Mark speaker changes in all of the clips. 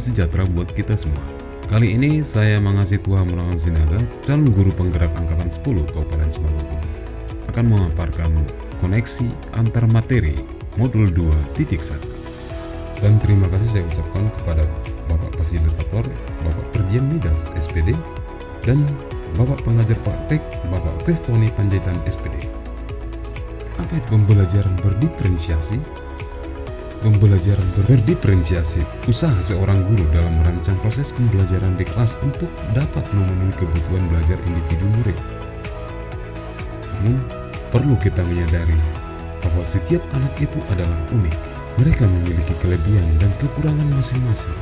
Speaker 1: sejahtera buat kita semua. Kali ini saya mengasihi Tuhan Munawan Sinaga, calon guru penggerak angkatan 10 Kabupaten Simalungun, akan memaparkan koneksi antar materi modul 2.1. Dan terima kasih saya ucapkan kepada Bapak Fasilitator, Bapak Perdian Midas SPD, dan Bapak Pengajar Praktek, Bapak Kristoni Panjaitan SPD. Apa itu pembelajaran berdiferensiasi? Pembelajaran berdiferensiasi usaha seorang guru dalam merancang proses pembelajaran di kelas untuk dapat memenuhi kebutuhan belajar individu murid. Namun, perlu kita menyadari bahwa setiap anak itu adalah unik. Mereka memiliki kelebihan dan kekurangan masing-masing.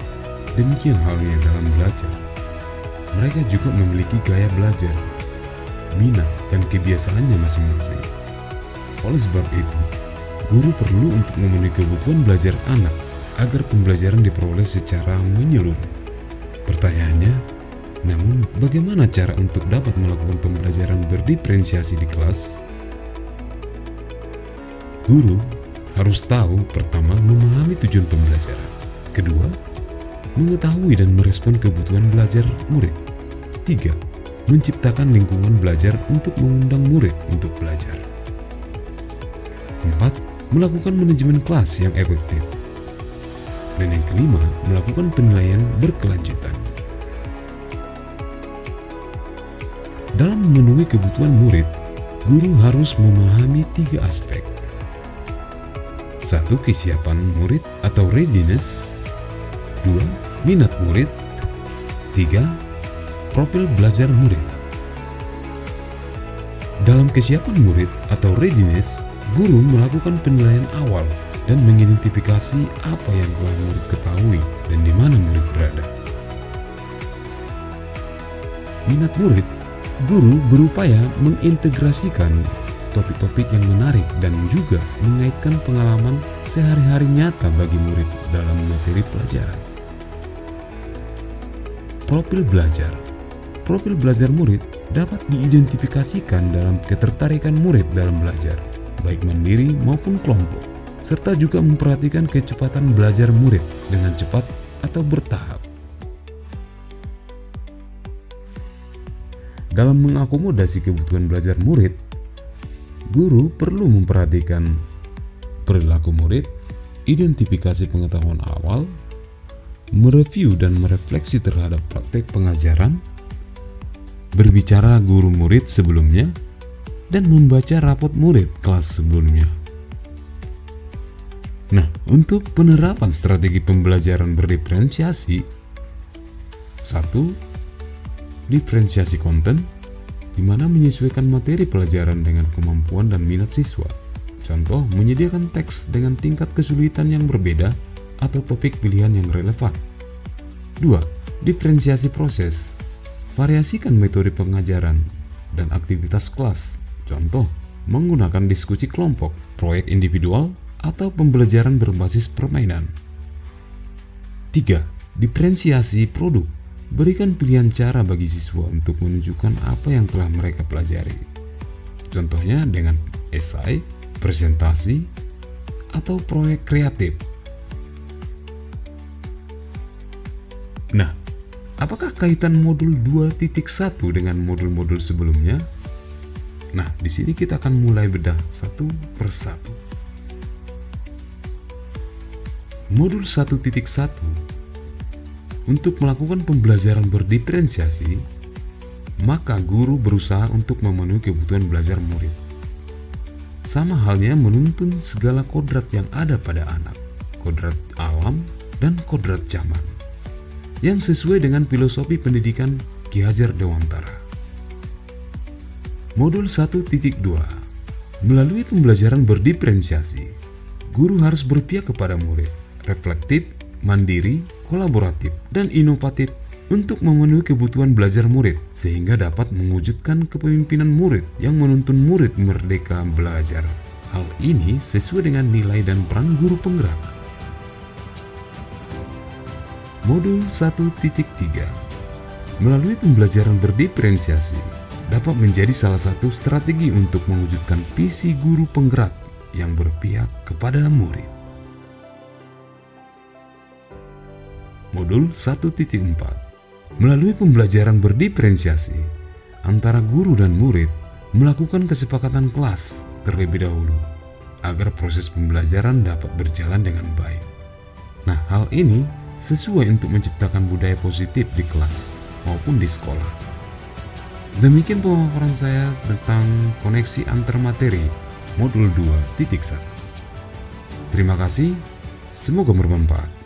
Speaker 1: Demikian halnya dalam belajar. Mereka juga memiliki gaya belajar, minat, dan kebiasaannya masing-masing. Oleh sebab itu, guru perlu untuk memenuhi kebutuhan belajar anak agar pembelajaran diperoleh secara menyeluruh. Pertanyaannya, namun bagaimana cara untuk dapat melakukan pembelajaran berdiferensiasi di kelas? Guru harus tahu pertama memahami tujuan pembelajaran, kedua mengetahui dan merespon kebutuhan belajar murid, tiga menciptakan lingkungan belajar untuk mengundang murid untuk belajar, empat melakukan manajemen kelas yang efektif, dan yang kelima melakukan penilaian berkelanjutan. Dalam memenuhi kebutuhan murid, guru harus memahami tiga aspek. 1. Kesiapan murid atau readiness. 2. Minat murid. 3. Profil belajar murid. Dalam kesiapan murid atau readiness, guru melakukan penilaian awal dan mengidentifikasi apa yang telah murid ketahui dan di mana murid berada. Minat murid, guru berupaya mengintegrasikan topik-topik yang menarik dan juga mengaitkan pengalaman sehari-hari nyata bagi murid dalam materi pelajaran. Profil belajar. Profil belajar murid dapat diidentifikasikan dalam ketertarikan murid dalam belajar, baik mandiri maupun kelompok, serta juga memperhatikan kecepatan belajar murid dengan cepat atau bertahap. Dalam mengakomodasi kebutuhan belajar murid, guru perlu memperhatikan perilaku murid, identifikasi pengetahuan awal, mereview dan merefleksi terhadap praktek pengajaran, berbicara guru murid sebelumnya, dan membaca rapot murid kelas sebelumnya. Nah, untuk penerapan strategi pembelajaran berdiferensiasi, 1. Diferensiasi konten, di mana menyesuaikan materi pelajaran dengan kemampuan dan minat siswa. Contoh, menyediakan teks dengan tingkat kesulitan yang berbeda atau topik pilihan yang relevan. 2. Diferensiasi proses, variasikan metode pengajaran dan aktivitas kelas. Contoh, menggunakan diskusi kelompok, proyek individual, atau pembelajaran berbasis permainan. 3. Diferensiasi produk, berikan pilihan cara bagi siswa untuk menunjukkan apa yang telah mereka pelajari. Contohnya dengan esai, presentasi, atau proyek kreatif. Nah, apakah kaitan modul 2.1 dengan modul-modul sebelumnya? Nah, di sini kita akan mulai bedah satu persatu. Modul 1.1 untuk melakukan pembelajaran berdiferensiasi, maka guru berusaha untuk memenuhi kebutuhan belajar murid. Sama halnya menuntun segala kodrat yang ada pada anak, kodrat alam dan kodrat zaman, yang sesuai dengan filosofi pendidikan Ki Hajar Dewantara. Modul 1.2. Melalui pembelajaran berdiferensiasi, guru harus berpihak kepada murid, reflektif, mandiri, kolaboratif, dan inovatif untuk memenuhi kebutuhan belajar murid sehingga dapat mewujudkan kepemimpinan murid yang menuntun murid merdeka belajar. Hal ini sesuai dengan nilai dan peran guru penggerak. Modul 1.3. Melalui pembelajaran berdiferensiasi dapat menjadi salah satu strategi untuk mewujudkan visi guru penggerak yang berpihak kepada murid. Modul 1.4. Melalui pembelajaran berdiferensiasi antara guru dan murid, melakukan kesepakatan kelas terlebih dahulu agar proses pembelajaran dapat berjalan dengan baik. Nah, hal ini sesuai untuk menciptakan budaya positif di kelas maupun di sekolah. Demikian pemaparan saya tentang koneksi antar materi modul 2.1. Terima kasih, semoga bermanfaat.